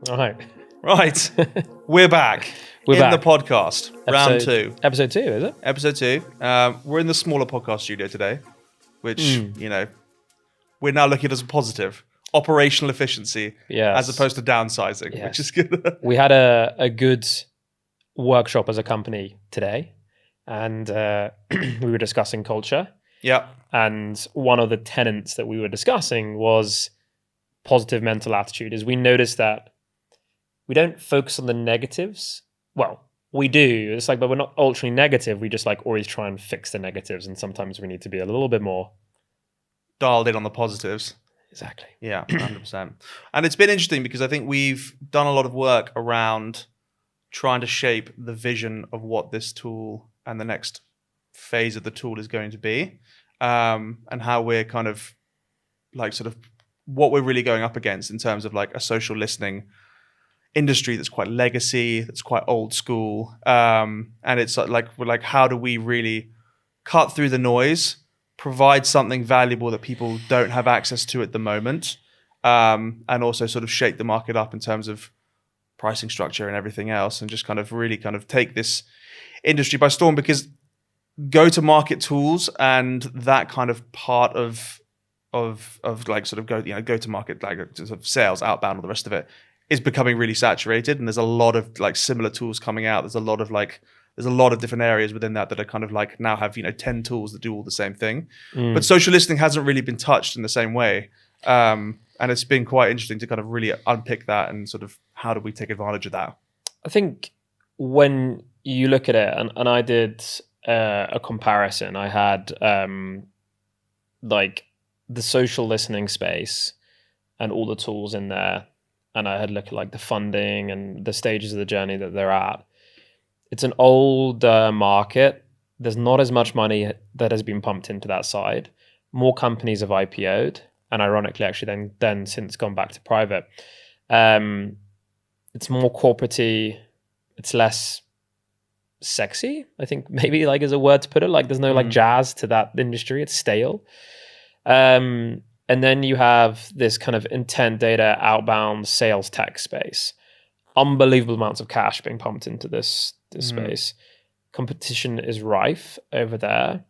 All right. Right. We're back. We're in back. the podcast. Round 2. Episode 2, is it? Episode 2. We're in the smaller podcast studio today, which, we're now looking at as a positive. Operational efficiency Yes. as opposed to downsizing, which is good. We had a good workshop as a company today, and we were discussing culture. Yeah. And one of the tenets that we were discussing was positive mental attitude. Is we noticed that we don't focus on the negatives. Well, we do. It's like, but we're not ultra negative. We just like always try and fix the negatives, and sometimes we need to be a little bit more dialed in on the positives. Exactly. Yeah, 100%. And it's been interesting because I think we've done a lot of work around trying to shape the vision of what this tool and the next phase of the tool is going to be, and how we're kind of like sort of what we're really going up against in terms of like a social listening industry that's quite legacy, that's quite old school, and it's like we're like, how do we really cut through the noise, provide something valuable that people don't have access to at the moment, and also sort of shake the market up in terms of pricing structure and everything else, and just kind of really kind of take this industry by storm, because go-to-market tools and that kind of part of like sort of go-to-market, like sort of sales, outbound, all the rest of it is becoming really saturated, and there's a lot of like similar tools coming out. There's a lot of different areas within that are kind of like now have 10 tools that do all the same thing. But social listening hasn't really been touched in the same way, and it's been quite interesting to kind of really unpick that and sort of how do we take advantage of that. I think when you look at it, and I did a comparison, I had like the social listening space and all the tools in there, and I had looked at like the funding and the stages of the journey that they're at. It's an old market. There's not as much money that has been pumped into that side. More companies have IPO'd, and ironically, actually, then since gone back to private. It's more corporate-y. It's less sexy, I think maybe like is a word to put it. Like there's no like jazz to that industry. It's stale. And then you have this kind of intent data outbound sales tech space. Unbelievable amounts of cash being pumped into this space. Competition is rife over there.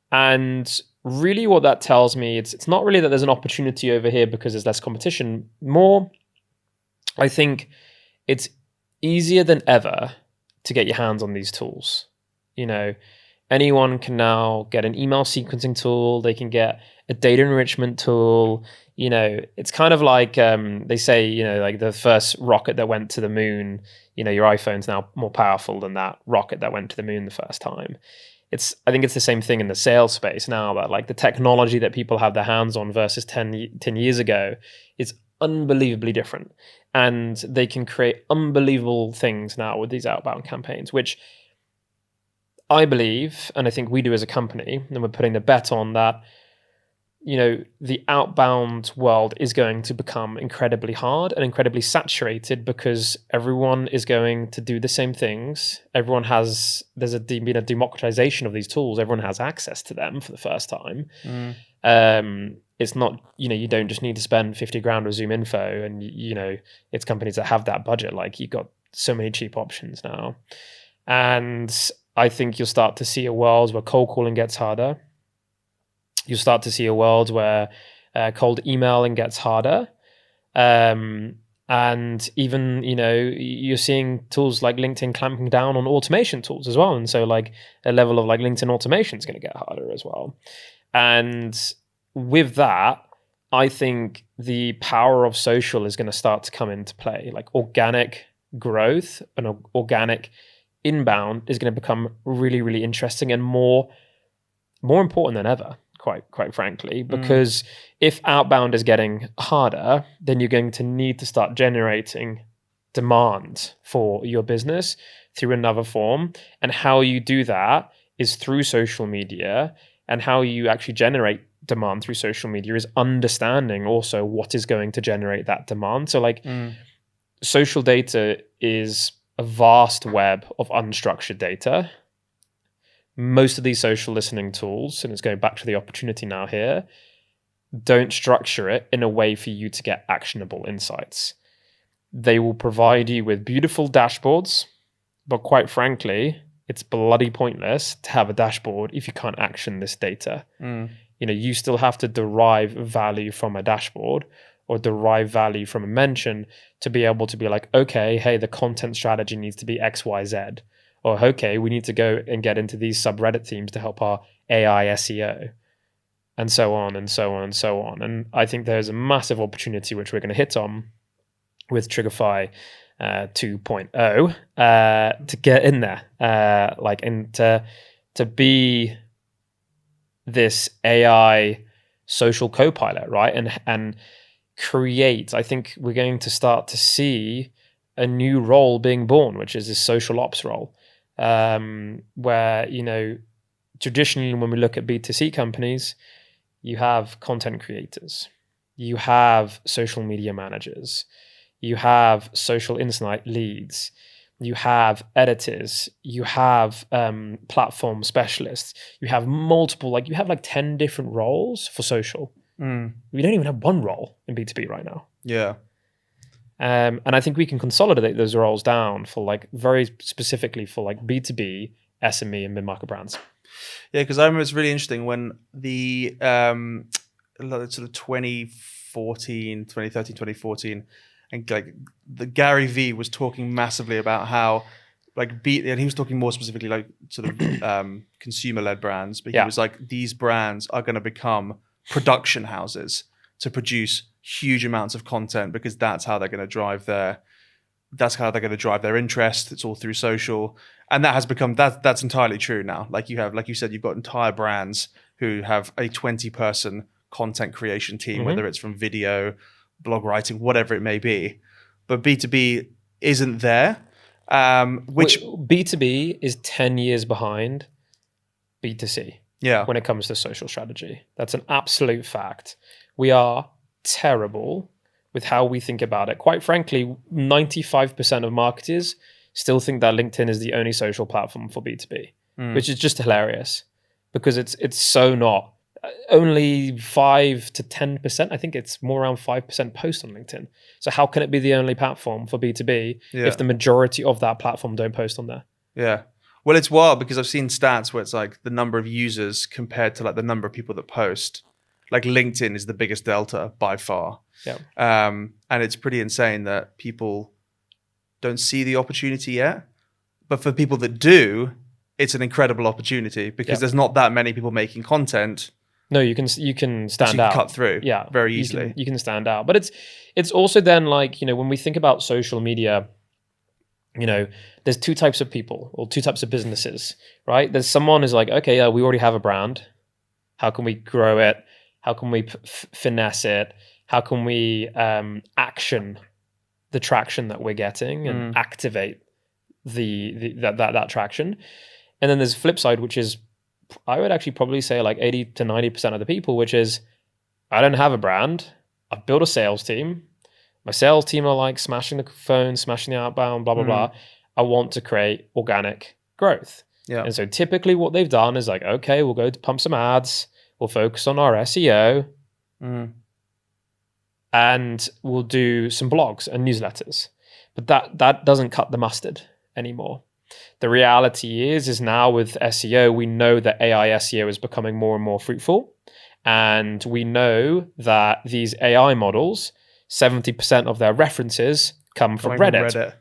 And really what that tells me, it's not really that there's an opportunity over here because there's less competition. More, I think it's easier than ever to get your hands on these tools. Anyone can now get an email sequencing tool. They can get a data enrichment tool. It's kind of like they say, like the first rocket that went to the moon, your iPhone's now more powerful than that rocket that went to the moon the first time. I think it's the same thing in the sales space now, that like the technology that people have their hands on versus 10 years ago is unbelievably different. And they can create unbelievable things now with these outbound campaigns, which I believe, and I think we do as a company, and we're putting the bet on that, the outbound world is going to become incredibly hard and incredibly saturated because everyone is going to do the same things. There's been a democratization of these tools. Everyone has access to them for the first time. It's not, you don't just need to spend 50 grand with Zoom Info, and it's companies that have that budget. Like you've got so many cheap options now. And I think you'll start to see a world where cold calling gets harder. You'll start to see a world where cold emailing gets harder. And even, you're seeing tools like LinkedIn clamping down on automation tools as well. And so like a level of like LinkedIn automation is going to get harder as well. And with that, I think the power of social is going to start to come into play. Like organic growth and organic inbound is going to become really, really interesting and more important than ever, quite frankly, because if outbound is getting harder, then you're going to need to start generating demand for your business through another form. And how you do that is through social media, and how you actually generate demand through social media is understanding also what is going to generate that demand. So like social data is a vast web of unstructured data. Most of these social listening tools, and it's going back to the opportunity now here, don't structure it in a way for you to get actionable insights. they will provide you with beautiful dashboards, but quite frankly, it's bloody pointless to have a dashboard if you can't action this data. You still have to derive value from a dashboard or derive value from a mention to be able to be like, okay, hey, the content strategy needs to be X, Y, Z. Or, okay, we need to go and get into these subreddit teams to help our AI SEO, and so on and so on and so on. And I think there's a massive opportunity which we're going to hit on with Trigify 2.0 to get in there, and to be this AI social co-pilot, right? And create, I think we're going to start to see a new role being born, which is this social ops role, where, traditionally when we look at B2C companies, you have content creators, you have social media managers, you have social insight leads, you have editors, you have platform specialists, you have multiple, you have 10 different roles for social. We don't even have one role in B2B right now. Yeah. And I think we can consolidate those roles down for very specifically for B2B, SME, and mid-market brands. Yeah, because I remember it's really interesting when the sort of 2013, 2014, and the Gary V was talking massively about how and he was talking more specifically consumer-led brands, but he was like, these brands are going to become production houses to produce huge amounts of content because that's how they're going to drive their interest. It's all through social. And that has become, that's entirely true now. Like you said, you've got entire brands who have a 20-person content creation team, whether it's from video, blog writing, whatever it may be. But B2B isn't there. Which B2B is 10 years behind B2C when it comes to social strategy. That's an absolute fact. We are terrible with how we think about it. Quite frankly, 95% of marketers still think that LinkedIn is the only social platform for B2B, which is just hilarious because it's so not. Only 5 to 10%, I think it's more around 5% post on LinkedIn. So how can it be the only platform for B2B if the majority of that platform don't post on there? Yeah. Well, it's wild because I've seen stats where it's the number of users compared to the number of people that post. LinkedIn is the biggest delta by far. Yeah. And it's pretty insane that people don't see the opportunity yet. But for people that do, it's an incredible opportunity because there's not that many people making content. No, you can stand out. Cut through very easily. You can stand out. But it's also then when we think about social media, there's two types of people or two types of businesses, right? There's someone who's okay, we already have a brand. How can we grow it? How can we finesse it? How can we action the traction that we're getting and activate that traction? And then there's the flip side, which is, I would actually probably say 80 to 90% of the people, which is, I don't have a brand. I've built a sales team. My sales team are smashing the phone, smashing the outbound, blah, blah, blah. I want to create organic growth. Yeah. And so typically what they've done is okay, we'll go to pump some ads. We'll focus on our SEO and we'll do some blogs and newsletters. But that doesn't cut the mustard anymore. The reality is now with SEO, we know that AI SEO is becoming more and more fruitful. And we know that these AI models, 70% of their references come from Reddit.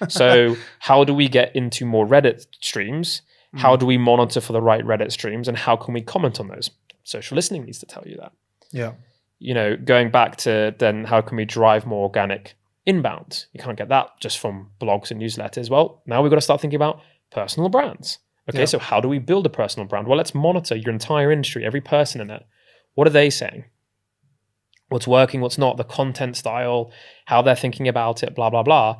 So how do we get into more Reddit streams? How do we monitor for the right Reddit streams? And how can we comment on those? Social listening needs to tell you that. Yeah. Going back to then how can we drive more organic inbound? You can't get that just from blogs and newsletters. Well, now we've got to start thinking about personal brands. Okay, so how do we build a personal brand? Well, let's monitor your entire industry, every person in it. What are they saying? What's working, what's not, the content style, how they're thinking about it, blah, blah, blah.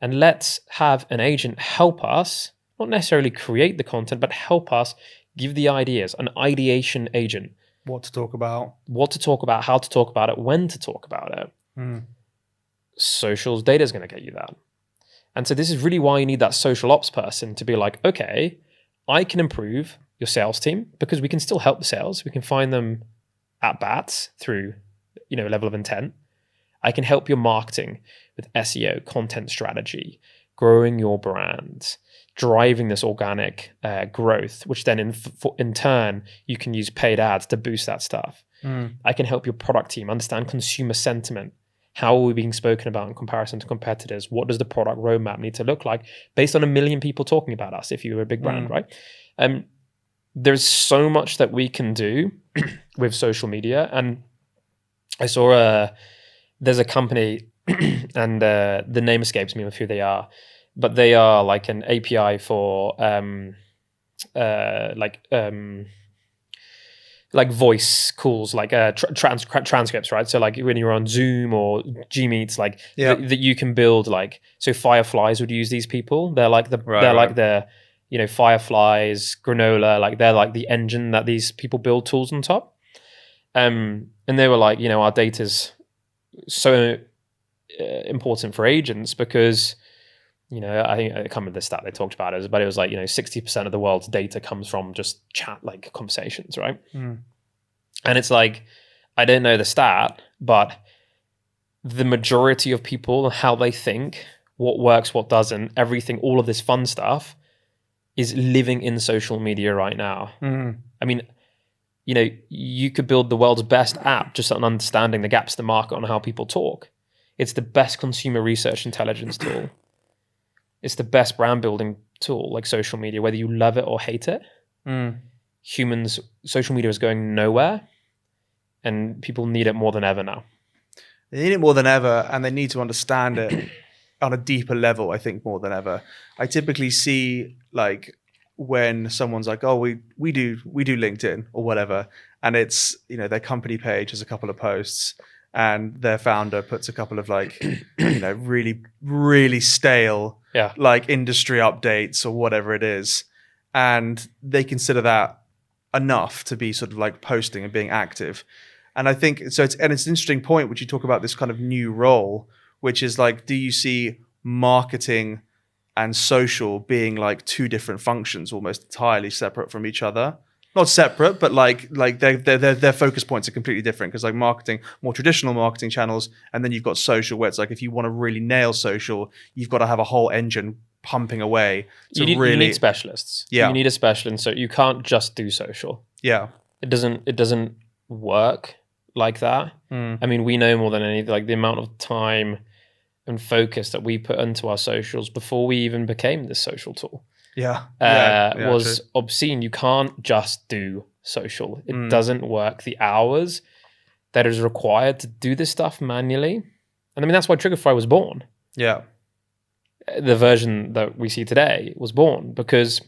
And let's have an agent help us, not necessarily create the content, but help us give the ideas, an ideation agent. What to talk about, how to talk about it, when to talk about it. Social's data is going to get you that. And so this is really why you need that social ops person to be okay, I can improve your sales team because we can still help the sales. We can find them at bats through, level of intent. I can help your marketing with SEO, content strategy, growing your brand, driving this organic growth, which then in turn, you can use paid ads to boost that stuff. I can help your product team understand consumer sentiment. How are we being spoken about in comparison to competitors? What does the product roadmap need to look like based on 1 million people talking about us if you were a big brand, right? There's so much that we can do with social media. And I saw there's a company and the name escapes me of who they are, but they are like an API for like voice calls, like transcripts, right? So like when you're on Zoom or Gmeets, like that you can build like, so Fireflies would use these people. They're like like the, you know, Fireflies, Granola, like they're like the engine that these people build tools on top. And they were like, you know, our data's so important for agents because, you know, I think I can't remember the stat they talked about it, but it was like, you know, 60% of the world's data comes from just chat, like conversations, right? And it's like, I don't know the stat, but the majority of people, how they think, what works, what doesn't, everything, all of this fun stuff is living in social media right now. I mean, you know, you could build the world's best app just on understanding the gaps of the market on how people talk. It's the best consumer research intelligence tool. It's the best brand building tool, like social media, whether you love it or hate it. Social media is going nowhere, and people need it more than ever now. They need it more than ever, and they need to understand it on a deeper level, I think, more than ever. I typically see, like, when someone's like, oh, we do LinkedIn or whatever, and it's, you know, their company page has a couple of posts, and their founder puts a couple of like, you know, really, really stale, like industry updates or whatever it is. And they consider that enough to be sort of like posting and being active. And I think, so it's an interesting point, which you talk about this kind of new role, which is like, do you see marketing and social being like two different functions, almost entirely separate from each other? Not separate, but like their focus points are completely different, because like marketing, more traditional marketing channels, and then you've got social, where it's like if you want to really nail social, you've got to have a whole engine pumping away. You need specialists. You need a specialist, so you can't just do social. It doesn't work like that. I mean, we know more than anything, like the amount of time and focus that we put into our socials before we even became this social tool was true. Obscene. You can't just do social. It doesn't work. The hours that is required to do this stuff manually. And I mean, that's why Trigify was born. The version that we see today was born because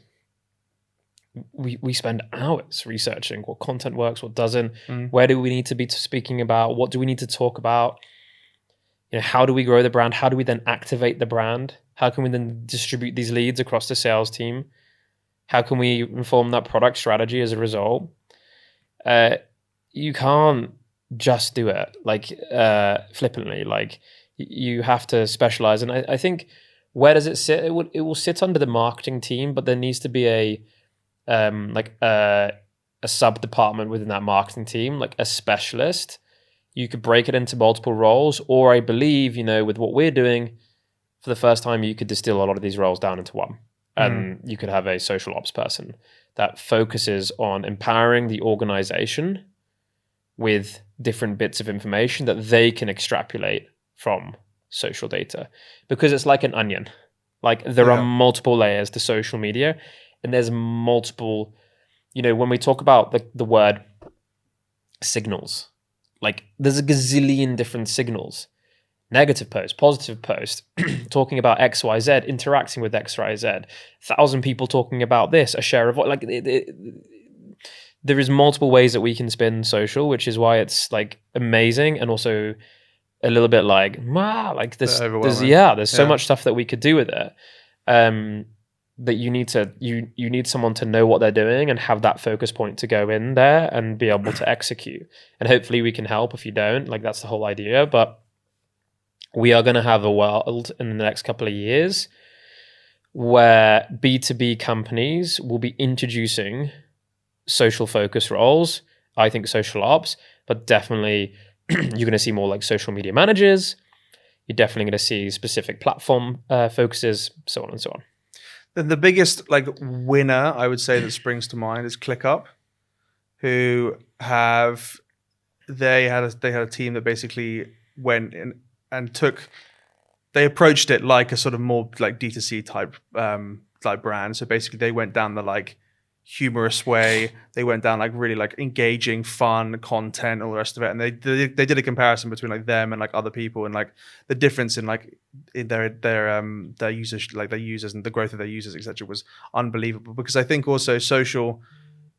we spend hours researching what content works, what doesn't, where do we need to be speaking about, what do we need to talk about, you know, how do we grow the brand, how do we then activate the brand, how can we then distribute these leads across the sales team, how can we inform that product strategy as a result. You can't just do it like flippantly, like you have to specialize. And I think, where does it sit? It will sit under the marketing team, but there needs to be a sub department within that marketing team, like a specialist. You could break it into multiple roles, or I believe, you know, with what we're doing, for the first time, you could distill a lot of these roles down into one. And you could have a social ops person that focuses on empowering the organization with different bits of information that they can extrapolate from social data, because it's like an onion. Like there are multiple layers to social media, and there's multiple, you know, when we talk about the word signals, like there's a gazillion different signals. Negative post, positive post, talking about X, Y, Z, interacting with X, Y, Z, 1,000 people talking about this, a share of what, like there is multiple ways that we can spin social, which is why it's like amazing, and also a little bit like, there's so much stuff that we could do with it. That you need someone to know what they're doing and have that focus point to go in there and be able to execute. And hopefully we can help if you don't, like that's the whole idea. But we are going to have a world in the next couple of years where B2B companies will be introducing social focus roles. I think social ops, but definitely you're going to see more like social media managers. You're definitely going to see specific platform focuses, so on and so on. Then the biggest like winner I would say that springs to mind is ClickUp, who they had a team that basically went in and they approached it like a sort of more like D2C type brand. So basically they went down the like humorous way. They went down like really like engaging, fun content, all the rest of it. And they did a comparison between like them and like other people, and like the difference in like in their users, like their users and the growth of their users, etc., was unbelievable. Because I think also social,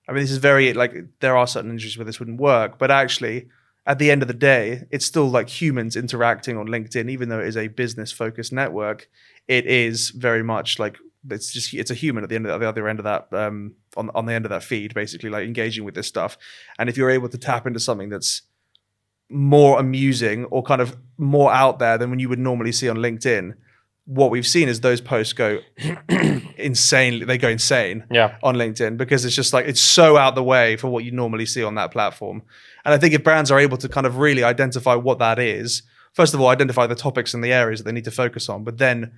I mean, this is very like, there are certain industries where this wouldn't work, but actually at the end of the day, it's still like humans interacting on LinkedIn, even though it is a business focused network. It is very much like, it's a human at the other end of that on the end of that feed, basically like engaging with this stuff. And if you're able to tap into something that's more amusing or kind of more out there than when you would normally see on LinkedIn, what we've seen is those posts go insane. They go insane on LinkedIn because it's just like, it's so out the way for what you normally see on that platform. And I think if brands are able to kind of really identify what that is, first of all, identify the topics and the areas that they need to focus on, but then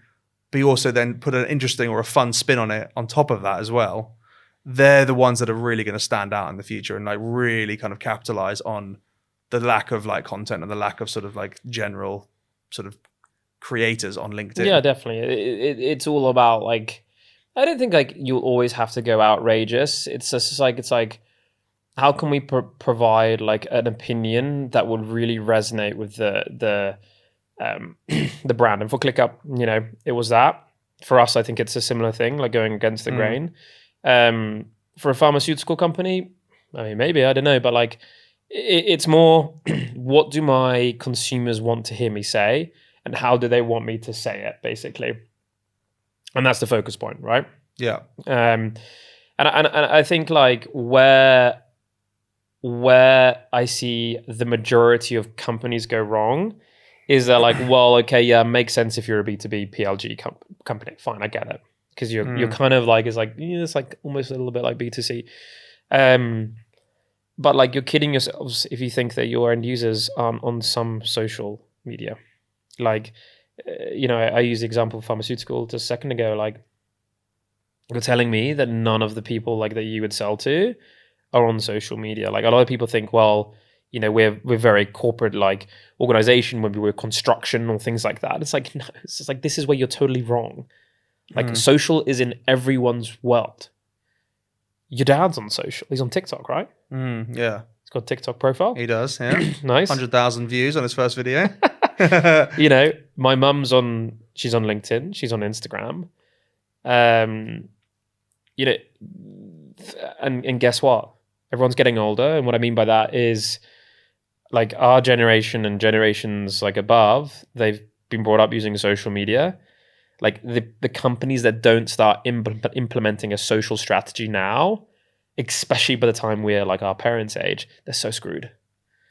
also then put an interesting or a fun spin on it on top of that as well, they're the ones that are really going to stand out in the future and like really kind of capitalize on the lack of like content and the lack of sort of like general sort of creators on LinkedIn. Yeah, definitely. It's all about like, I don't think like you always have to go outrageous. It's just like, it's like, how can we provide like an opinion that would really resonate with the brand? And for ClickUp, you know, it was that. For us, I think it's a similar thing, like going against the grain. For a pharmaceutical company, I mean, maybe, I don't know, but like it's more, what do my consumers want to hear me say, and how do they want me to say it, basically? And that's the focus point, right? Yeah. And I think like where I see the majority of companies go wrong is they're like, well, okay, yeah, makes sense if you're a B2B PLG company. Fine, I get it. Because you're kind of like, it's like, yeah, it's like almost a little bit like B2C. But like, you're kidding yourselves if you think that your end users aren't on some social media. Like, you know, I used the example of pharmaceutical just a second ago. Like, you're telling me that none of the people like that you would sell to are on social media. Like, a lot of people think, well, you know, we're very corporate like organization, maybe we're construction or things like that. It's like, no, it's just like, this is where you're totally wrong. Like, social is in everyone's world. Your dad's on social. He's on TikTok, right? Yeah. He's got a TikTok profile. He does, yeah. Nice. 100,000 views on his first video. You know, my mum's she's on LinkedIn. She's on Instagram. You know, and guess what? Everyone's getting older. And what I mean by that is like our generation and generations like above, they've been brought up using social media. Like the companies that don't start implementing a social strategy now, especially by the time we're like our parents' age, they're so screwed.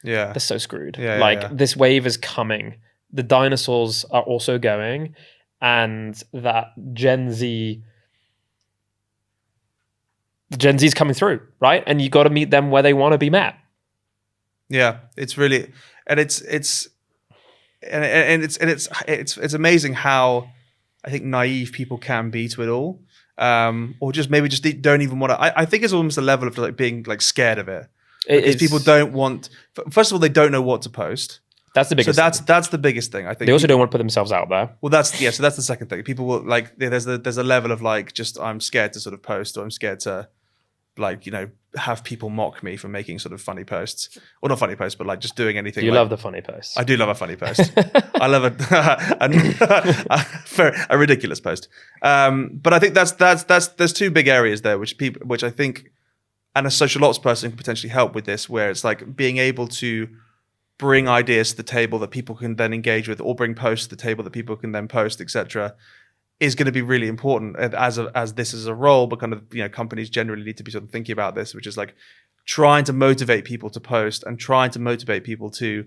Yeah. They're so screwed. Yeah, like this wave is coming. The dinosaurs are also going, and that Gen Z's coming through, right? And you got to meet them where they want to be met. Yeah, it's really, and it's amazing how I think naive people can be to it all, or just maybe just don't even want to. I think it's almost a level of like being like scared of it, because people don't want. First of all, they don't know what to post. That's the biggest. So that's the biggest thing. I think they also don't want to put themselves out there. Well, so that's the second thing. People will like. There's a level of like, just I'm scared to sort of post, or I'm scared to, like, you know, have people mock me for making sort of funny posts, or not funny posts, but like just doing anything. You like, love the funny posts. I do love a funny post. I love a ridiculous post. But I think there's two big areas there, which I think, and a social ops person can potentially help with this, where it's like being able to bring ideas to the table that people can then engage with, or bring posts to the table that people can then post, etc., is going to be really important as this is a role. But kind of, you know, companies generally need to be sort of thinking about this, which is like trying to motivate people to post and trying to motivate people to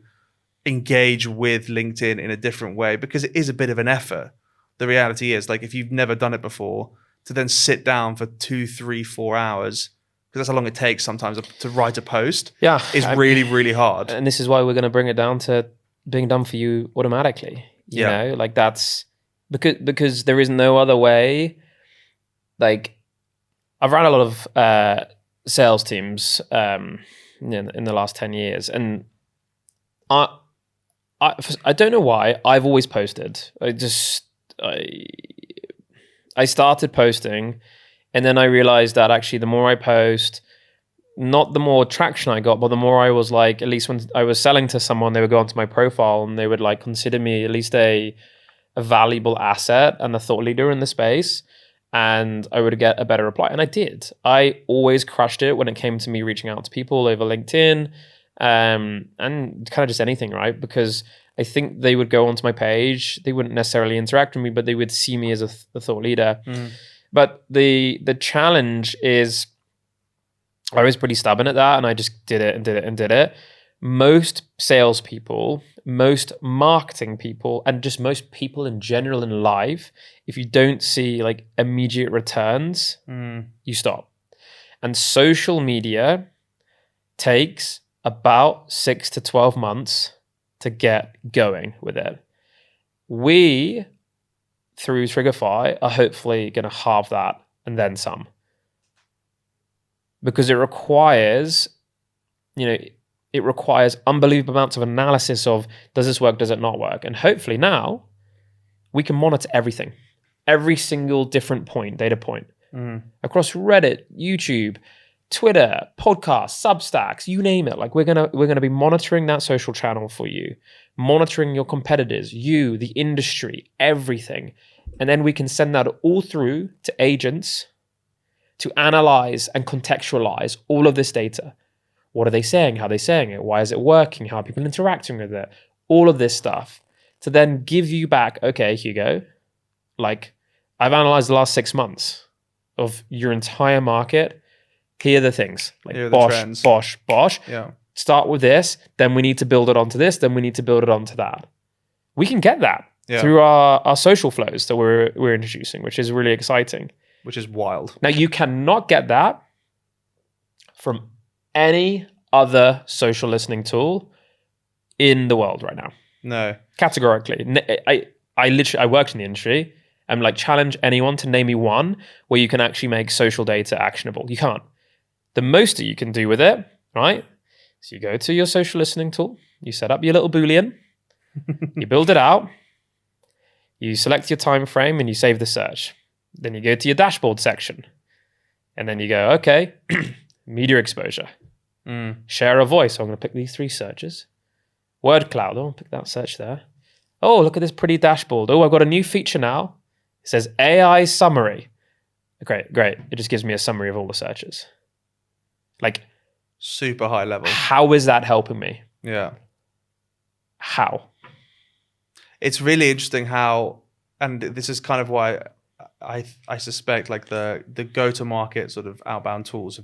engage with LinkedIn in a different way, because it is a bit of an effort. The reality is, like, if you've never done it before, to then sit down for 2, 3, 4 hours, because that's how long it takes sometimes to write a post. Yeah, is really, really hard. And this is why we're going to bring it down to being done for you automatically. You know, like that's because there is no other way. Like I've ran a lot of sales teams in the last 10 years, and I don't know why I've always posted. I started posting, and then I realized that actually the more I post, not the more traction I got, but the more I was like, at least when I was selling to someone, they would go onto my profile and they would like consider me at least a valuable asset and a thought leader in the space, and I would get a better reply. And I did. I always crushed it when it came to me reaching out to people over LinkedIn, and kind of just anything, right? Because I think they would go onto my page. They wouldn't necessarily interact with me, but they would see me as a thought leader. But the challenge is, I was pretty stubborn at that, and I just did it and did it and did it. Most salespeople, most marketing people, and just most people in general in life, if you don't see like immediate returns, you stop. And social media takes about 6 to 12 months to get going with it. We, through Trigify, are hopefully going to halve that and then some. Because it requires, it requires unbelievable amounts of analysis of, does this work, does it not work? And hopefully now we can monitor everything, every single different data point, across Reddit, YouTube, Twitter, podcasts, Substacks, you name it. Like we're gonna be monitoring that social channel for you, monitoring your competitors, you, the industry, everything. And then we can send that all through to agents to analyze and contextualize all of this data. What are they saying? How are they saying it? Why is it working? How are people interacting with it? All of this stuff to then give you back, okay, Hugo, like I've analyzed the last 6 months of your entire market. Here are the things, like Bosch. Yeah. Start with this, then we need to build it onto this, then we need to build it onto that. We can get that through our social flows that we're introducing, which is really exciting. Which is wild. Now, you cannot get that from any other social listening tool in the world right now. No. Categorically. I worked in the industry. I'm like, challenge anyone to name me one where you can actually make social data actionable. You can't. The most that you can do with it, right? So you go to your social listening tool, you set up your little Boolean, you build it out, you select your time frame, and you save the search. Then you go to your dashboard section, and then you go, okay, media exposure, share a voice. So I'm going to pick these 3 searches. Word cloud, I'll pick that search there. Oh, look at this pretty dashboard. Oh, I've got a new feature now. It says AI summary. Great. It just gives me a summary of all the searches. Like super high level. How is that helping me? Yeah. How? It's really interesting how, and this is kind of why I suspect like the go-to-market sort of outbound tools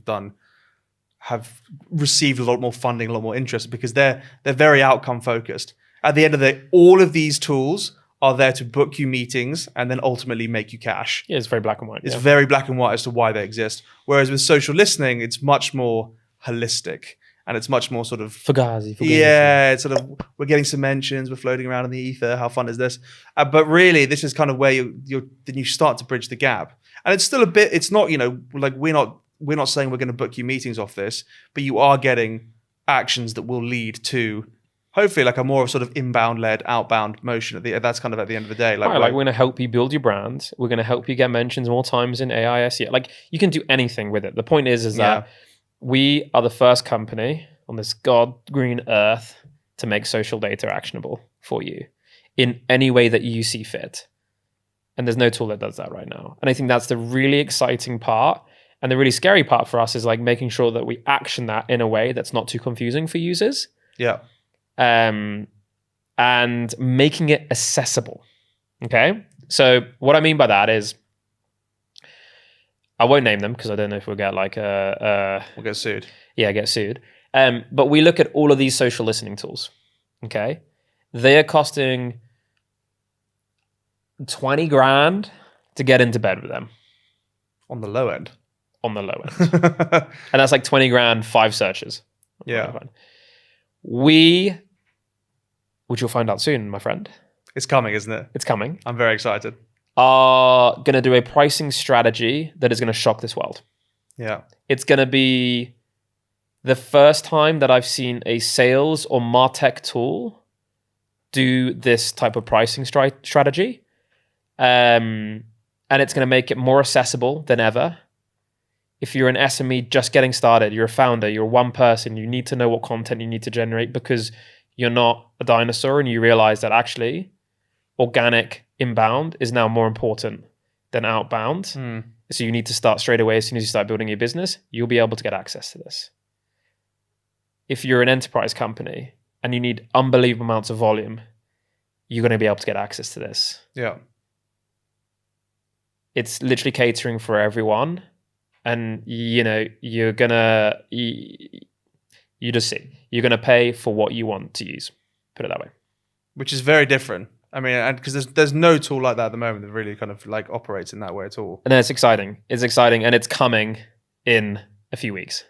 have received a lot more funding, a lot more interest, because they're very outcome focused. At the end of the day, all of these tools are there to book you meetings and then ultimately make you cash. Yeah, it's very black and white. It's very black and white as to why they exist. Whereas with social listening, it's much more holistic and it's much more sort of Fugazi. Yeah, it's sort of, we're getting some mentions, we're floating around in the ether. How fun is this? But really, this is kind of where then you start to bridge the gap. And it's still a bit. It's not, like we're not saying we're going to book you meetings off this, but you are getting actions that will lead to hopefully like a more sort of inbound-led, outbound motion. That's kind of at the end of the day. Like we're going to help you build your brand. We're going to help you get mentions more times in AI, SEO. Like you can do anything with it. The point is that we are the first company on this god green earth to make social data actionable for you in any way that you see fit. And there's no tool that does that right now. And I think that's the really exciting part. And the really scary part for us is like making sure that we action that in a way that's not too confusing for users. Yeah. And making it accessible. Okay. So what I mean by that is, I won't name them because I don't know if we'll get like we'll get sued. Yeah, get sued. But we look at all of these social listening tools. Okay. They are costing 20 grand to get into bed with them. On the low end. on the low end. And that's like 20 grand, 5 searches. Yeah. Which you'll find out soon, my friend. It's coming, isn't it? It's coming. I'm very excited. Are going to do a pricing strategy that is going to shock this world. Yeah. It's going to be the first time that I've seen a sales or MarTech tool do this type of pricing strategy. And it's going to make it more accessible than ever. If you're an SME just getting started, you're a founder, you're one person, you need to know what content you need to generate because you're not a dinosaur and you realize that actually organic inbound is now more important than outbound. So you need to start straight away as soon as you start building your business. You'll be able to get access to this. If you're an enterprise company and you need unbelievable amounts of volume, you're going to be able to get access to this. Yeah. It's literally catering for everyone. And, you're going to, you just see, you're going to pay for what you want to use. Put it that way. Which is very different. I mean, and because there's no tool like that at the moment that really kind of like operates in that way at all. And it's exciting. It's exciting, and it's coming in a few weeks.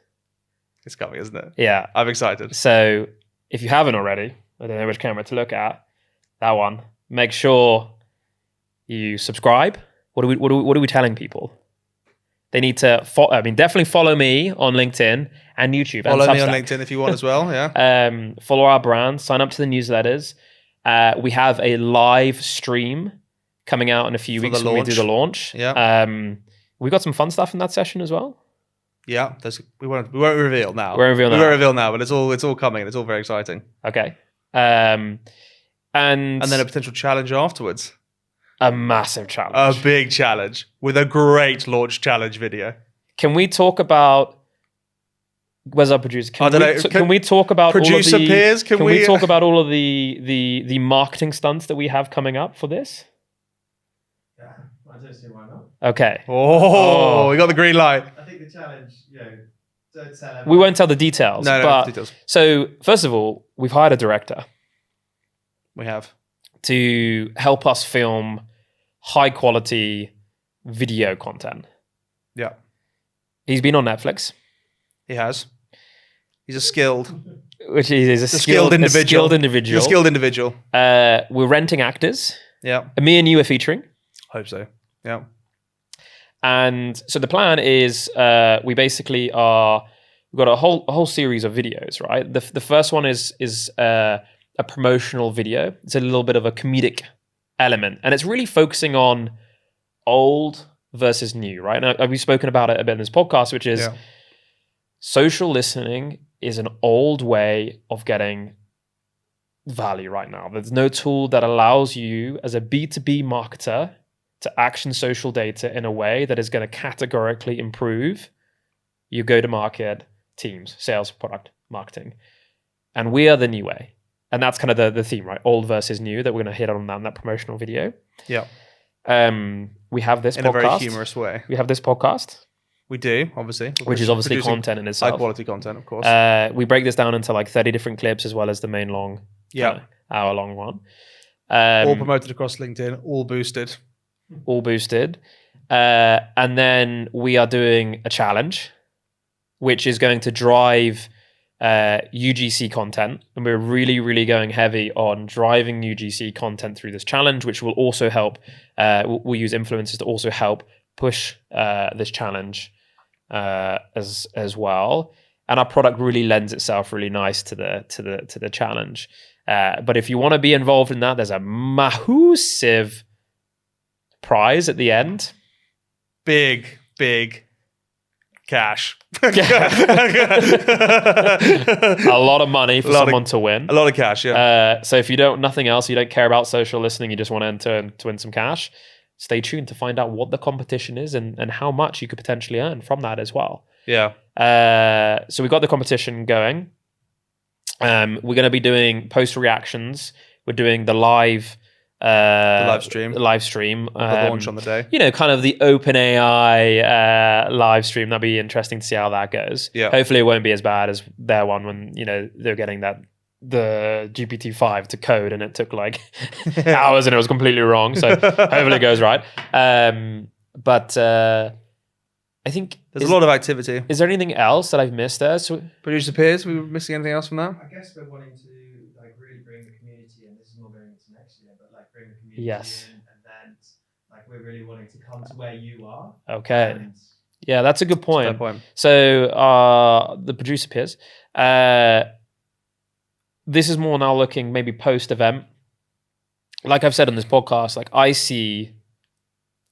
It's coming, isn't it? Yeah. I'm excited. So if you haven't already, I don't know which camera to look at, that one, make sure you subscribe. What are we telling people? They need to definitely follow me on LinkedIn and YouTube. Follow and me on Substack. LinkedIn if you want as well. Yeah. Follow our brand. Sign up to the newsletters. We have a live stream coming out in a few weeks when we do the launch. Yeah. We got some fun stuff in that session as well. Yeah. We won't reveal now. We won't reveal now, but it's all coming. It's all very exciting. Okay. And then a potential challenge afterwards. A massive challenge. A big challenge with a great launch challenge video. Can we talk about? Where's our producer? Can we talk about producer all of the, peers? Can we talk about all of the marketing stunts that we have coming up for this? Yeah, I don't see why not. Okay. Oh, we got the green light. I think the challenge, don't tell everyone. We won't tell the details. No details. So first of all, we've hired a director. We have. To help us film high quality video content. Yeah. He's been on Netflix. He has. He's a skilled. Which is a skilled individual. You're a skilled individual. We're renting actors. Yeah. And me and you are featuring. Hope so. Yeah. And so the plan is we've got a whole series of videos, right? The first one is a promotional video. It's a little bit of a comedic element, and it's really focusing on old versus new, right? Now, we've spoken about it a bit in this podcast, which is social listening is an old way of getting value right now. There's no tool that allows you as a B2B marketer to action social data in a way that is going to categorically improve your go-to-market teams, sales, product, marketing. And we are the new way. And that's kind of the theme, right? Old versus new that we're going to hit on that promotional video. Yeah. We have this in podcast. a very humorous way. We have this podcast. We do, obviously. Which is obviously content in itself. High quality content, of course. We break this down into like 30 different clips as well as the main long, hour-long one. All promoted across LinkedIn, all boosted. All boosted. And then we are doing a challenge, which is going to drive UGC content, and we're really, really going heavy on driving UGC content through this challenge, which will also help. We'll use influencers to also help push this challenge as well. And our product really lends itself really nice to the challenge. But if you want to be involved in that, there's a massive prize at the end. Big cash. A lot of money for someone to win. A lot of cash, yeah. So if you nothing else, you don't care about social listening, you just want to enter to win some cash, stay tuned to find out what the competition is and how much you could potentially earn from that as well. Yeah. So we've got the competition going. We're going to be doing post reactions. We're doing the live live stream. The launch on the day. Kind of the OpenAI live stream. That'd be interesting to see how that goes. Yeah. Hopefully it won't be as bad as their one when, they're getting the GPT-5 to code and it took like hours and it was completely wrong. So hopefully it goes right. But I think There's a lot of activity. Is there anything else that I've missed there? So Producer peers, we were missing anything else from that? I guess we're wanting to like really bring the community in. This is more going into next year, but like bring the community Yes. in, and like we're really wanting to come to where you are. okay. And Yeah, that's a good point. Fair point. So the producer peers, this is more now looking maybe post-event. Like I've said on this podcast, like I see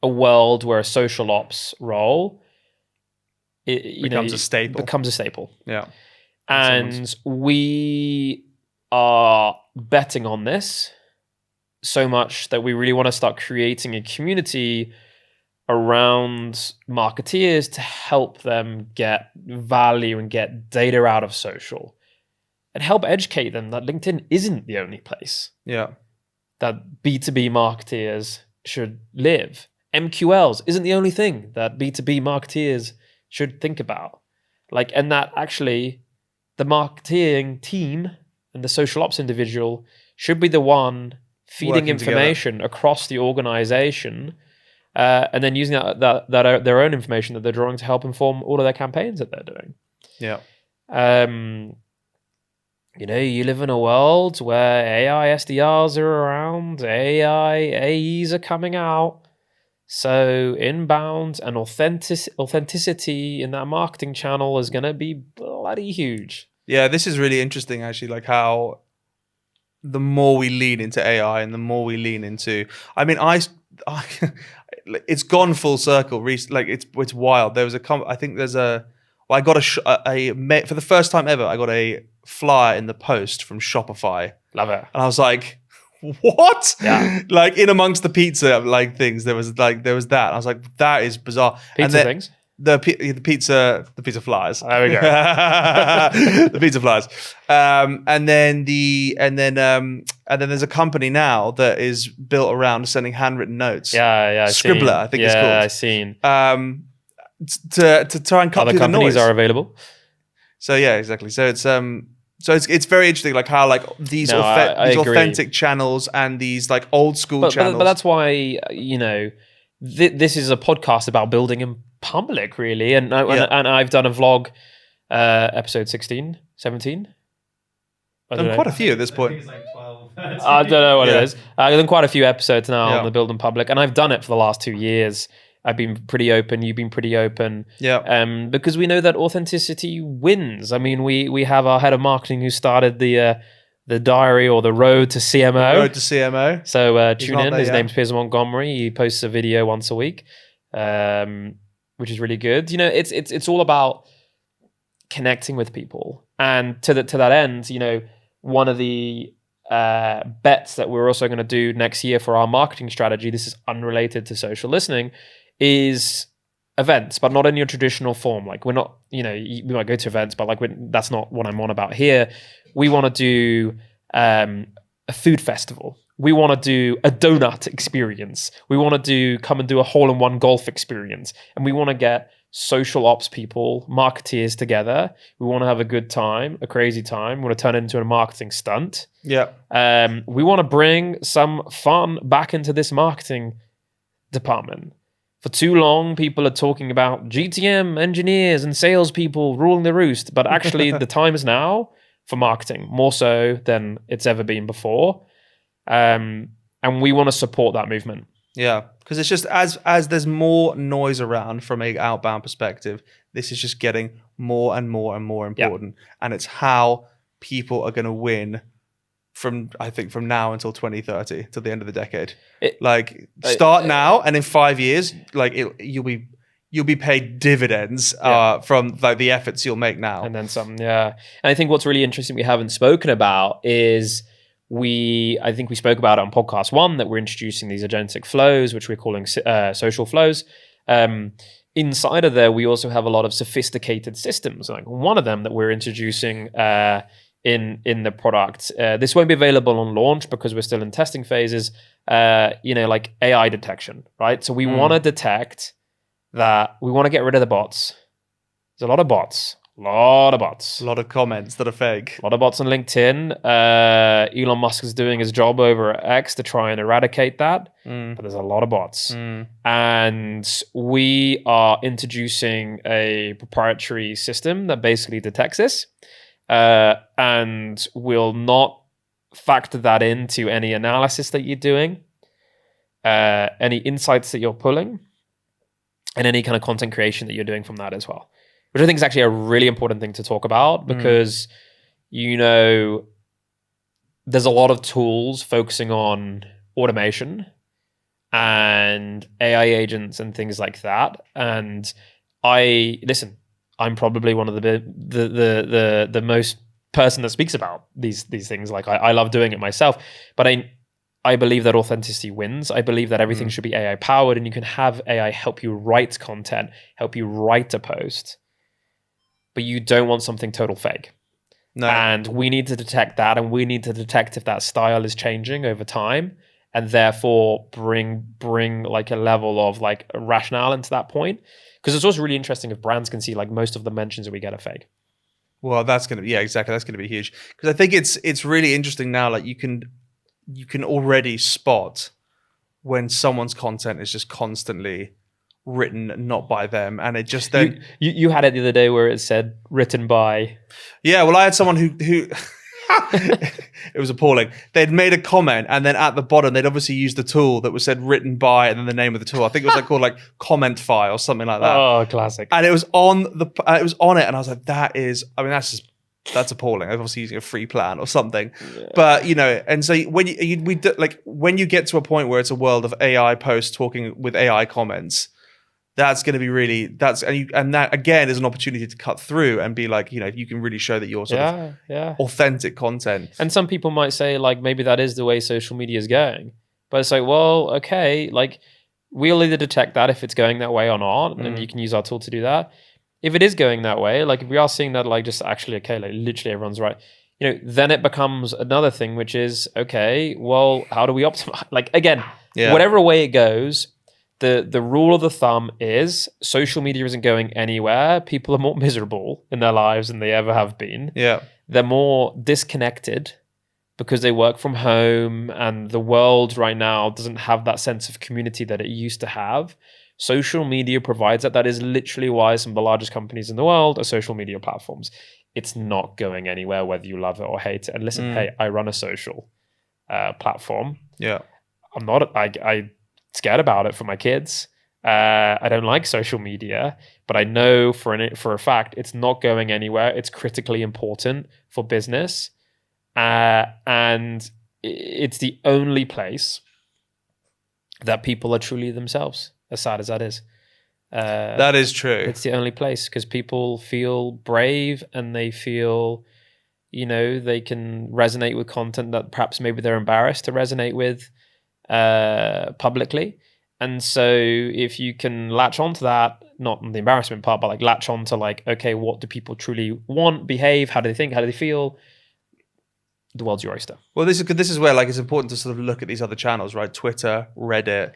a world where a social ops role Becomes a staple. Becomes a staple. Yeah. And we are betting on this so much that we really want to start creating a community around marketeers to help them get value and get data out of social and help educate them that LinkedIn isn't the only place Yeah. that B2B marketeers should live. MQLs isn't the only thing that B2B marketeers should think about. Like, and that actually the marketing team and the social ops individual should be the one feeding Working information across the organization, and then using that their own information that they're drawing to help inform all of their campaigns that they're doing. Yeah. You live in a world where AI SDRs are around, AI AEs are coming out. So inbound and authenticity in that marketing channel is going to be bloody huge. Yeah, this is really interesting, actually, like how the more we lean into AI and the more we lean into, I mean, it's gone full circle. Like it's wild. There was I got for the first time ever, I got a flyer in the post from Shopify. Love it. And I was like, what? Yeah. Like in amongst the pizza like things, there was that. I was like, that is bizarre. Pizza things? The pizza flyers. There we go. The pizza flyers. And then there's a company now that is built around sending handwritten notes. Yeah. Scribbler, I think it's called. Yeah, I've seen. To try and cut Other through the companies noise. are available. So yeah, exactly. So it's very interesting, like how like these I these agree. authentic channels and these like old school channels. But that's why this is a podcast about building in public, really. And I've done a vlog, episode 16, 17. I don't know. Quite a few at this I point. think it's like 12. I don't know what it is. I've done quite a few episodes now Yeah. on the build in public, and I've done it for the last 2 years. I've been pretty open. You've been pretty open. Yeah. Because we know that authenticity wins. I mean, we have our head of marketing who started the diary or the road to CMO. Road to CMO. So He's tune not in. there His yet. name's Piers Montgomery. He posts a video once a week, which is really good. It's all about connecting with people, and to that end, one of the bets that we're also going to do next year for our marketing strategy. This is unrelated to social listening. Is events, but not in your traditional form. Like we're not, we might go to events, but that's not what I'm on about here. We want to do a food festival. We want to do a donut experience. We want to come and do a hole-in-one golf experience. And we want to get social ops people, marketeers together. We want to have a good time, a crazy time. We want to turn it into a marketing stunt. Yeah. We want to bring some fun back into this marketing department. For too long, people are talking about GTM engineers and salespeople ruling the roost, but actually the time is now for marketing, more so than it's ever been before. And we want to support that movement. Yeah, because it's just as there's more noise around from an outbound perspective, this is just getting more and more and more important. Yeah. And it's how people are going to win from now until 2030 till the end of the decade. Start now, and in 5 years, you'll be paid dividends from the efforts you'll make now, and then some. Yeah, and I think what's really interesting we haven't spoken about is I think we spoke about it on podcast 1 that we're introducing these agentic flows, which we're calling social flows. Inside of there, we also have a lot of sophisticated systems. Like one of them that we're introducing in the product. This won't be available on launch because we're still in testing phases. Like AI detection, right? So we want to detect that. We want to get rid of the bots. There's a lot of bots A lot of bots. A lot of comments that are fake. A lot of bots on LinkedIn. Elon Musk is doing his job over at X to try and eradicate that. But there's a lot of bots. And we are introducing a proprietary system that basically detects this and will not factor that into any analysis that you're doing, any insights that you're pulling, and any kind of content creation that you're doing from that as well. Which I think is actually a really important thing to talk about because, you know, there's a lot of tools focusing on automation and AI agents and things like that. And I'm probably one of the most person that speaks about these things. Like I love doing it myself, but I believe that authenticity wins. I believe that everything should be AI powered, and you can have AI help you write content, help you write a post, but you don't want something total fake. No. And we need to detect that, and we need to detect if that style is changing over time, and therefore bring like a level of like a rationale into that point. Because it's also really interesting if brands can see like most of the mentions that we get are fake. Well, that's going to be, exactly. That's going to be huge. Because I think it's really interesting now. Like you can already spot when someone's content is just constantly written not by them, and it just then you had it the other day where it said written by. Yeah, well, I had someone who it was appalling. They'd made a comment, and then at the bottom they'd obviously used the tool that was said written by, and then the name of the tool. I think it was like called like Comment-Fi or something like that. Oh, classic! And it was on it, and I was like, that's appalling. I'm obviously using a free plan or something, but you know. And so when when you get to a point where it's a world of AI posts talking with AI comments, that's going to be really and that again is an opportunity to cut through and be like, you know, you can really show that you're sort of authentic content. And some people might say like maybe that is the way social media is going, but it's like, well, okay, like we'll either detect that if it's going that way or not, and you can use our tool to do that. If it is going that way, like if we are seeing that like just actually okay, like literally everyone's right, you know, then it becomes another thing, which is okay, well, how do we optimize? Like again, whatever way it goes. The rule of the thumb is social media isn't going anywhere. People are more miserable in their lives than they ever have been. Yeah. They're more disconnected because they work from home, and the world right now doesn't have that sense of community that it used to have. Social media provides that. That is literally why some of the largest companies in the world are social media platforms. It's not going anywhere, whether you love it or hate it. And listen, hey, I run a social platform. Yeah. I'm not, I scared about it for my kids. I don't like social media, but I know for a fact it's not going anywhere. It's critically important for business, and it's the only place that people are truly themselves. As sad as that is, that is true. It's the only place because people feel brave and they feel, you know, they can resonate with content that perhaps maybe they're embarrassed to resonate with publicly. And so if you can latch onto that, not the embarrassment part, but like latch onto like, okay, what do people truly want, behave, how do they think, how do they feel, the world's your oyster. Well, this is where like it's important to sort of look at these other channels, right? Twitter, Reddit,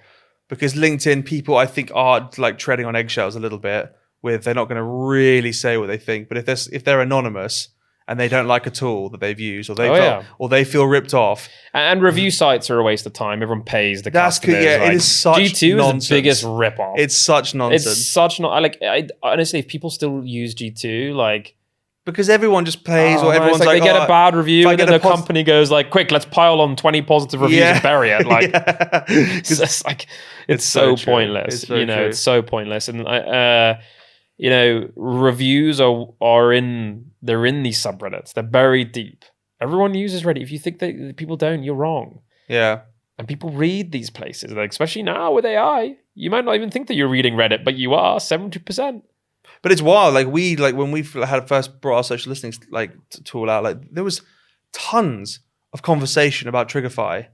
because LinkedIn, people I think are like treading on eggshells a little bit with they're not going to really say what they think, but if they're anonymous and they don't like a tool that they've used, or they feel ripped off. And review sites are a waste of time. Everyone pays the That's customers. Yeah, like, it is such G2 nonsense. is the biggest ripoff. It's such nonsense. It's such honestly, if people still use G2, like because everyone just pays, or everyone's like they get a bad review, and then the company goes like, "Quick, let's pile on 20 positive reviews and bury it." Like, it's like it's so pointless. It's so pointless. And you know, reviews are in these subreddits. They're buried deep. Everyone uses Reddit. If you think that people don't, you're wrong. Yeah. And people read these places, like especially now with AI. You might not even think that you're reading Reddit, but you are 70%. But it's wild. Like when we had first brought our social listening tool out, like there was tons of conversation about Trigify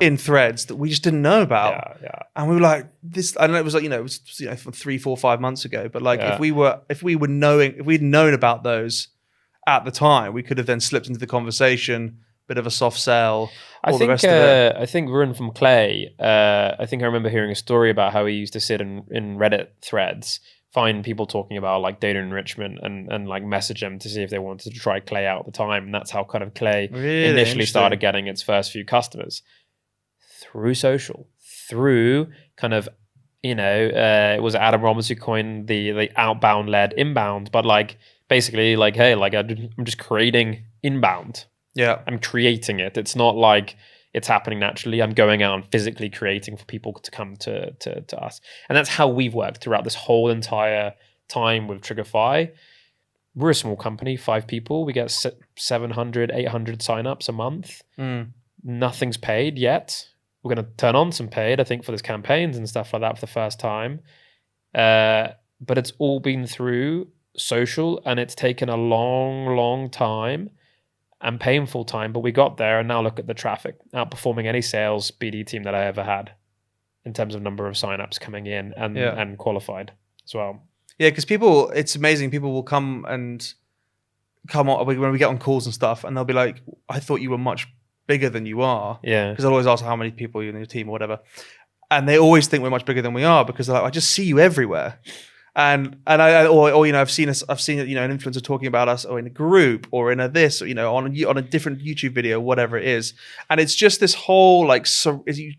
in threads that we just didn't know about. Yeah. And we were like, this, I know it was like, it was from 3, 4, 5 months ago. But like if we'd known about those at the time, we could have then slipped into the conversation, bit of a soft sell, all the rest of it. I think Rune from Clay, I think I remember hearing a story about how he used to sit in Reddit threads find people talking about like data enrichment and like message them to see if they wanted to try Clay out at the time. And that's how kind of Clay Really initially started interesting. getting its first few customers through social, through kind of, it was Adam Robbins who coined the outbound led inbound, but like basically like, hey, like I'm just creating inbound. Yeah. I'm creating it. It's not like it's happening naturally. I'm going out and physically creating for people to come to us. And that's how we've worked throughout this whole entire time with Trigify. We're a small company, 5 people. We get 700, 800 signups a month. Nothing's paid yet. We're going to turn on some paid, I think, for this campaigns and stuff like that for the first time. But it's all been through social, and it's taken a long, long time and painful time, but we got there, and now look at the traffic, outperforming any sales BD team that I ever had in terms of number of signups coming in and qualified as well. Yeah, because people, it's amazing. People will come on when we get on calls and stuff, and they'll be like, I thought you were much bigger than you are. Yeah. Because I'll always ask how many people are in your team or whatever. And they always think we're much bigger than we are because they're like, I just see you everywhere. And I've seen an influencer talking about us or in a group or in a this, or, on a different YouTube video, whatever it is. And it's just this whole you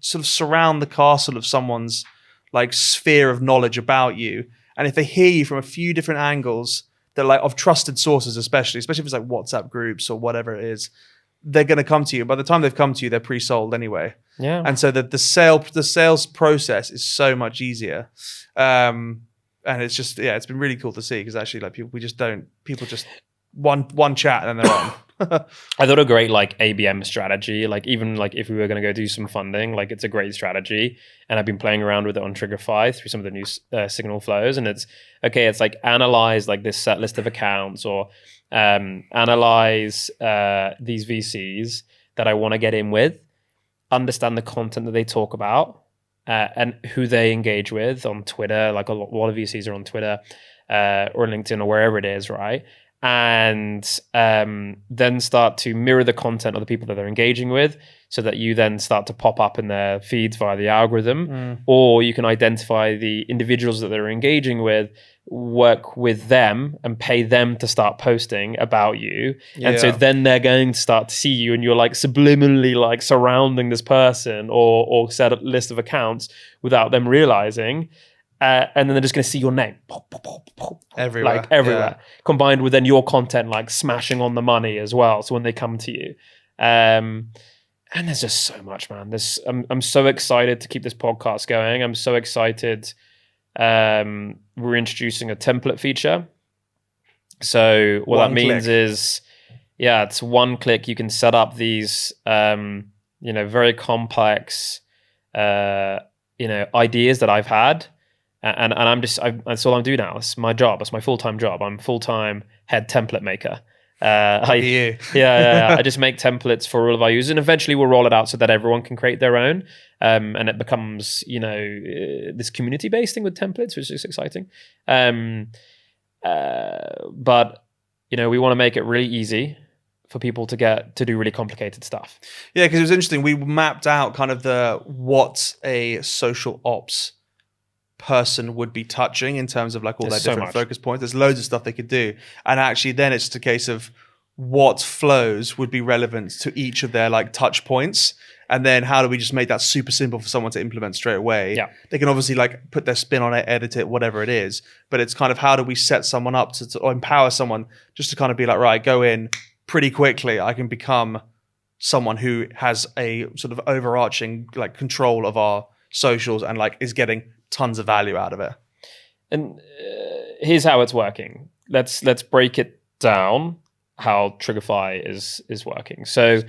sort of surround the castle of someone's like sphere of knowledge about you. And if they hear you from a few different angles, they're like of trusted sources, especially if it's like WhatsApp groups or whatever it is, they're going to come to you. By the time they've come to you, they're pre-sold anyway. Yeah. And so the sales process is so much easier. And it's just, it's been really cool to see because actually, like people just one chat and then they're on. I thought a great like ABM strategy, like even like if we were going to go do some funding, like it's a great strategy. And I've been playing around with it on Trigify through some of the new signal flows. And it's like analyze like this set list of accounts or analyze these VCs that I want to get in with, understand the content that they talk about. And who they engage with on Twitter, like a lot of VCs are on Twitter or LinkedIn or wherever it is, right? And then start to mirror the content of the people that they're engaging with so that you then start to pop up in their feeds via the algorithm, or you can identify the individuals that they're engaging with, work with them and pay them to start posting about you. And so then they're going to start to see you and you're like subliminally like surrounding this person or set a list of accounts without them realizing. And then they're just going to see your name everywhere, combined with then your content like smashing on the money as well. So when they come to you, and there's just so much, man. I'm so excited to keep this podcast going. I'm so excited. We're introducing a template feature. So what that means is, it's one click. You can set up these, very complex, ideas that I've had. And that's all I'm doing now. It's my job. It's my full-time job. I'm full-time head template maker. I just make templates for all of our users, and eventually we'll roll it out so that everyone can create their own. And it becomes, this community-based thing with templates, which is exciting. But we want to make it really easy for people to do really complicated stuff. Yeah, because it was interesting. We mapped out kind of what a social ops person would be touching in terms of like all their different focus points. There's loads of stuff they could do. And actually then it's just a case of what flows would be relevant to each of their like touch points. And then how do we just make that super simple for someone to implement straight away? Yeah. They can obviously like put their spin on it, edit it, whatever it is. But it's kind of how do we set someone up or empower someone just to kind of be like, right, go in pretty quickly. I can become someone who has a sort of overarching like control of our socials and like is getting tons of value out of it. And here's how it's working. Let's break it down how Trigify is working. So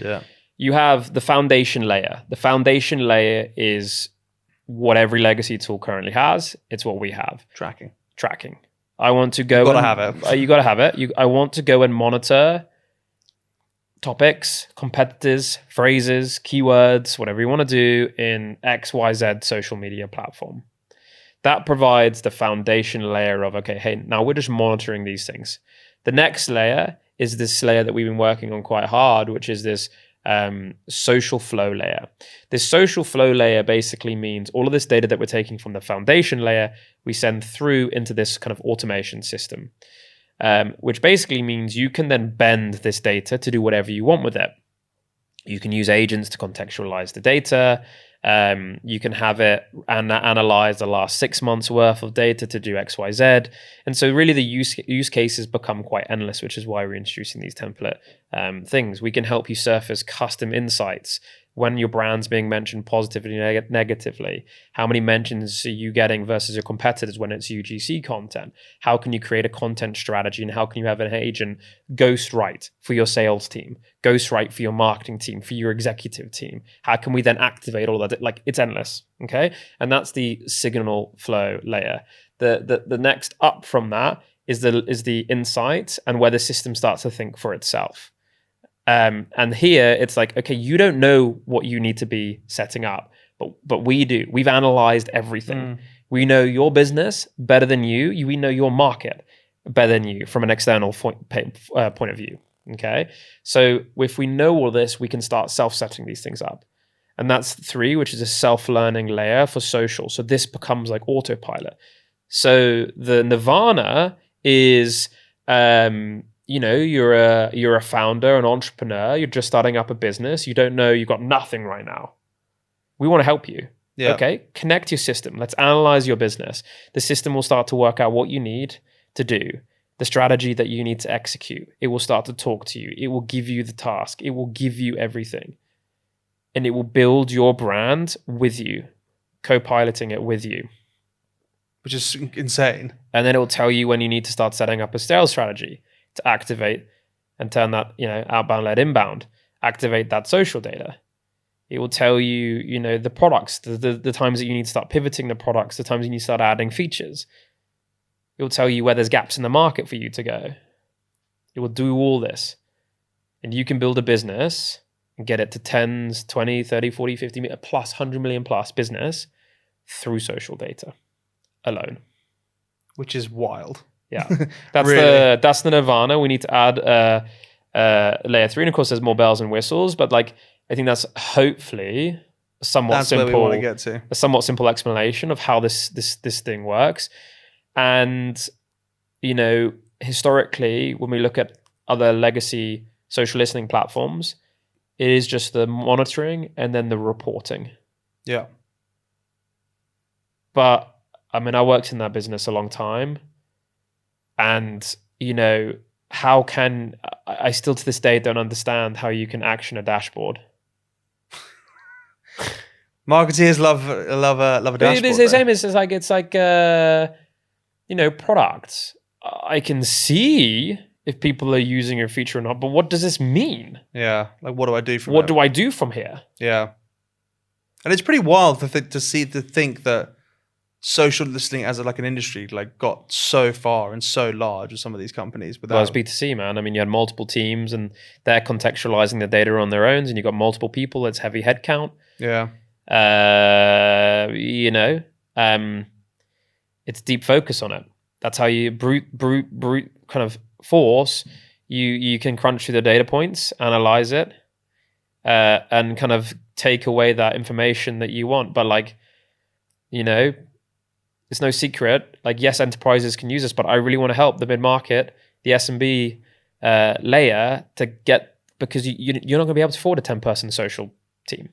you have the foundation layer. The foundation layer is what every legacy tool currently has. It's what we have. Tracking. I want to go. You gotta have it. You gotta have it. I want to go and monitor topics, competitors, phrases, keywords, whatever you want to do in XYZ social media platform. That provides the foundation layer of, okay, hey, now we're just monitoring these things. The next layer is this layer that we've been working on quite hard, which is this social flow layer. This social flow layer basically means all of this data that we're taking from the foundation layer, we send through into this kind of automation system, which basically means you can then bend this data to do whatever you want with it. You can use agents to contextualize the data. You can have it analyze the last 6 months worth of data to do X, Y, Z. And so really the use cases become quite endless, which is why we're introducing these template things. We can help you surface custom insights when your brand's being mentioned positively, negatively. How many mentions are you getting versus your competitors when it's UGC content? How can you create a content strategy, and how can you have an agent ghostwrite for your sales team, ghostwrite for your marketing team, for your executive team? How can we then activate all that? Like, it's endless, okay? And that's the signal flow layer. The next up from that is the insight, and where the system starts to think for itself. And here it's like, okay, you don't know what you need to be setting up, but we do. We've analyzed everything. We know your business better than you. We know your market better than you from an external point of view. Okay, so if we know all this, we can start self-setting these things up. And that's 3, which is a self-learning layer for social. So this becomes like autopilot. So the nirvana is, you're a founder, an entrepreneur, you're just starting up a business, you don't know, you've got nothing right now. We want to help you. Yeah. Okay, connect your system. Let's analyze your business. The system will start to work out what you need to do, the strategy that you need to execute. It will start to talk to you. It will give you the task. It will give you everything. And it will build your brand with you, co-piloting it with you. Which is insane. And then it will tell you when you need to start setting up a sales strategy to activate and turn that, outbound led inbound, activate that social data. It will tell you, the products, the times that you need to start pivoting the products, the times you need to start adding features. It will tell you where there's gaps in the market for you to go. It will do all this. And you can build a business and get it to 10s, 20, 30, 40, 50 plus, 100 million plus business through social data alone. Which is wild. Yeah, that's the nirvana. We need to add layer 3, and of course there's more bells and whistles, but I think that's hopefully that's simple. Where we want to get to. A somewhat simple explanation of how this thing works. And historically, when we look at other legacy social listening platforms, it is just the monitoring and then the reporting. Yeah. But I worked in that business a long time. And, how can I still to this day don't understand how you can action a dashboard. Marketeers love a dashboard. It's the same. It's like products. I can see if people are using your feature or not, but what does this mean? Yeah, what do I do from What do I do from here? Yeah, and it's pretty wild to think that social listening as an industry got so far and so large with some of these companies. Well, it's B2C, man. You had multiple teams and they're contextualizing the data on their own, and you've got multiple people. It's heavy headcount. Yeah. It's deep focus on it. That's how you brute kind of force. You can crunch through the data points, analyze it, and kind of take away that information that you want. But it's no secret. Yes, enterprises can use this, but I really want to help the mid-market, the SMB layer to get, because you're not going to be able to afford a 10-person social team.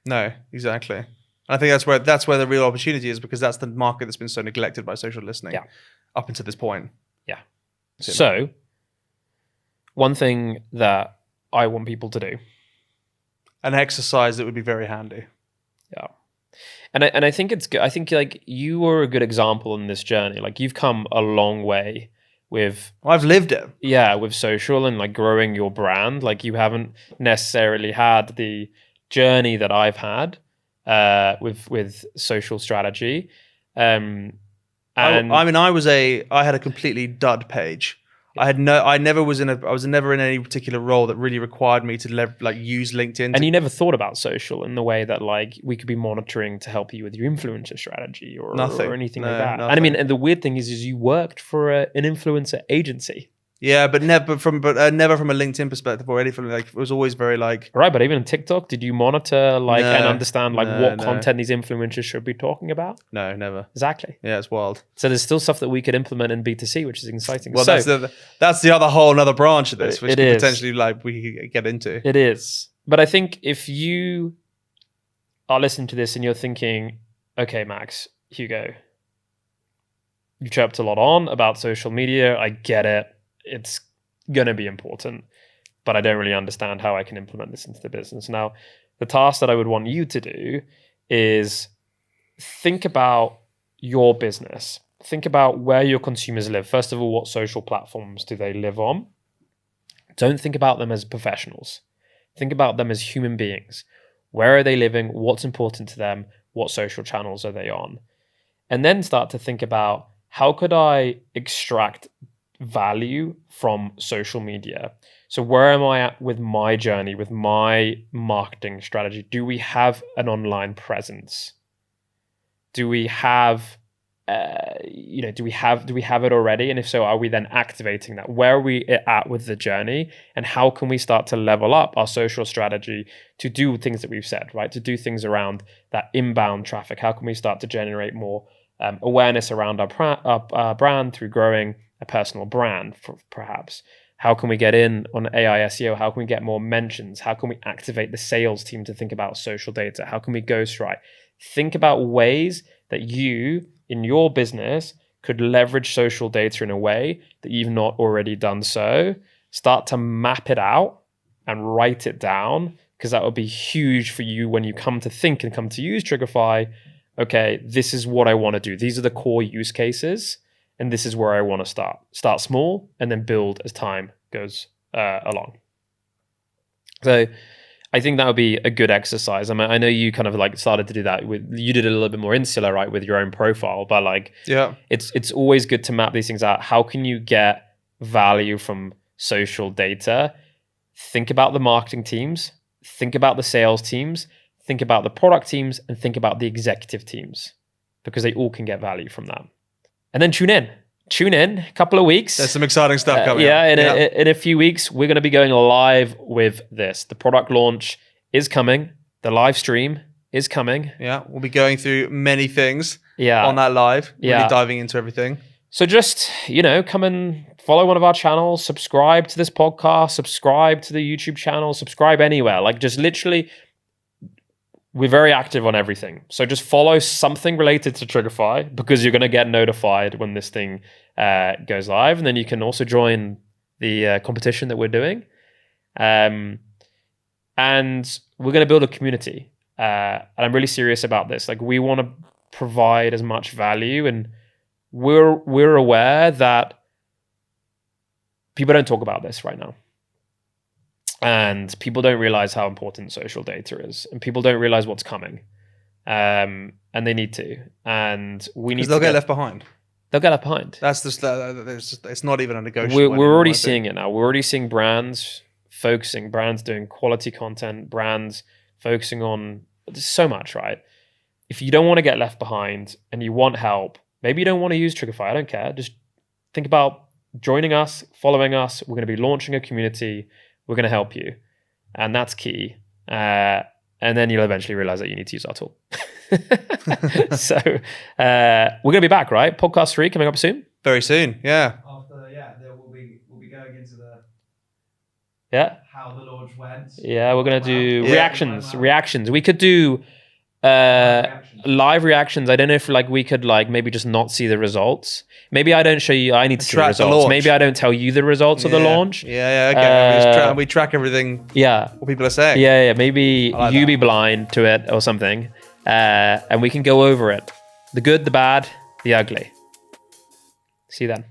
No, exactly. And I think that's where the real opportunity is, because that's the market that's been so neglected by social listening up until this point. Yeah. So one thing that I want people to do. An exercise that would be very handy. Yeah. And I think it's good. I think you were a good example in this journey. You've come a long way with. I've lived it. Yeah, with social and growing your brand. You haven't necessarily had the journey that I've had with social strategy. And I had a completely dud page. I was never in any particular role that really required me to use LinkedIn. And you never thought about social in the way that we could be monitoring to help you with your influencer strategy or anything like that. Nothing. And and the weird thing is you worked for an influencer agency. Yeah, but never from a LinkedIn perspective or anything. Like it was always very like Right, but even on TikTok, did you monitor like and No, understand like no, what no. content these influencers should be talking about? no, never. Exactly. Yeah, it's wild. So there's still stuff that we could implement in B2C, which is exciting. Well, so that's the other whole another branch of this, which It could is. potentially like we could get into. it is. But I think if you are listening to this and you're thinking, okay, Max, Hugo, you chirped a lot on about social media. I get it. It's going to be important, but I don't really understand how I can implement this into the business. Now, the task that I would want you to do is think about your business. Think about where your consumers live. First of all, what social platforms do they live on? Don't think about them as professionals. Think about them as human beings. Where are they living? What's important to them? What social channels are they on? And then start to think about how could I extract value from social media? So where am I at with my journey, with my marketing strategy? Do we have an online presence? Do we have do we have it already? And if so, are we then activating that? Where are we at with the journey? And how can we start to level up our social strategy to do things that we've said, right? To do things around that inbound traffic. How can we start to generate more awareness around our brand through growing a personal brand, perhaps? How can we get in on AI SEO? How can we get more mentions? How can we activate the sales team to think about social data? How can we ghostwrite? Think about ways that you, in your business, could leverage social data in a way that you've not already done so. Start to map it out and write it down, because that would be huge for you when you come to think and come to use Trigify. Okay, this is what I want to do. These are the core use cases, and this is where I want to start. Start small and then build as time goes along. So I think that would be a good exercise. I mean, I know you kind of like started to do that you did it a little bit more insular, right, with your own profile, but like, Yeah, it's always good to map these things out. How can you get value from social data? Think about the marketing teams, think about the sales teams, think about the product teams, and think about the executive teams, because they all can get value from that. And then tune in a couple of weeks. there's some exciting stuff coming up. In a few weeks, we're going to be going live with this. The product launch is coming. The live stream is coming. Yeah, we'll be going through many things Yeah. on that live, really Yeah. diving into everything. So just, come and follow one of our channels, subscribe to this podcast, subscribe to the YouTube channel, subscribe anywhere. Like just literally, we're very active on everything. So just follow something related to Trigify, because you're going to get notified when this thing goes live. And then you can also join the competition that we're doing. And we're going to build a community. And I'm really serious about this. Like, we want to provide as much value, and we're aware that people don't talk about this right now. And people don't realize how important social data is, and people don't realize what's coming. And they need to. And we need to. They'll get left behind. They'll get left behind. That's just, it's not even a negotiable. We're already seeing it now. We're already seeing brands doing quality content, brands focusing on, there's so much, right? If you don't want to get left behind and you want help, maybe you don't want to use Trigify, I don't care. Just think about joining us, following us. We're going to be launching a community. We're going to help you. And that's key. And then you'll eventually realize that you need to use our tool. So we're going to be back, right? Podcast 3 coming up soon. Very soon, yeah. Then we'll be going into the how the launch went. Yeah, we're going to do Yeah. reactions. We could do live reactions. I don't know if we could maybe just not see the results. Maybe I don't show you. I need to see the Track the results. launch. Maybe I don't tell you the results of the launch. Yeah, okay. We track everything. Yeah. What people are saying. Yeah. Maybe like you that. be blind to it or something, and we can go over it. The good, the bad, the ugly. See you then.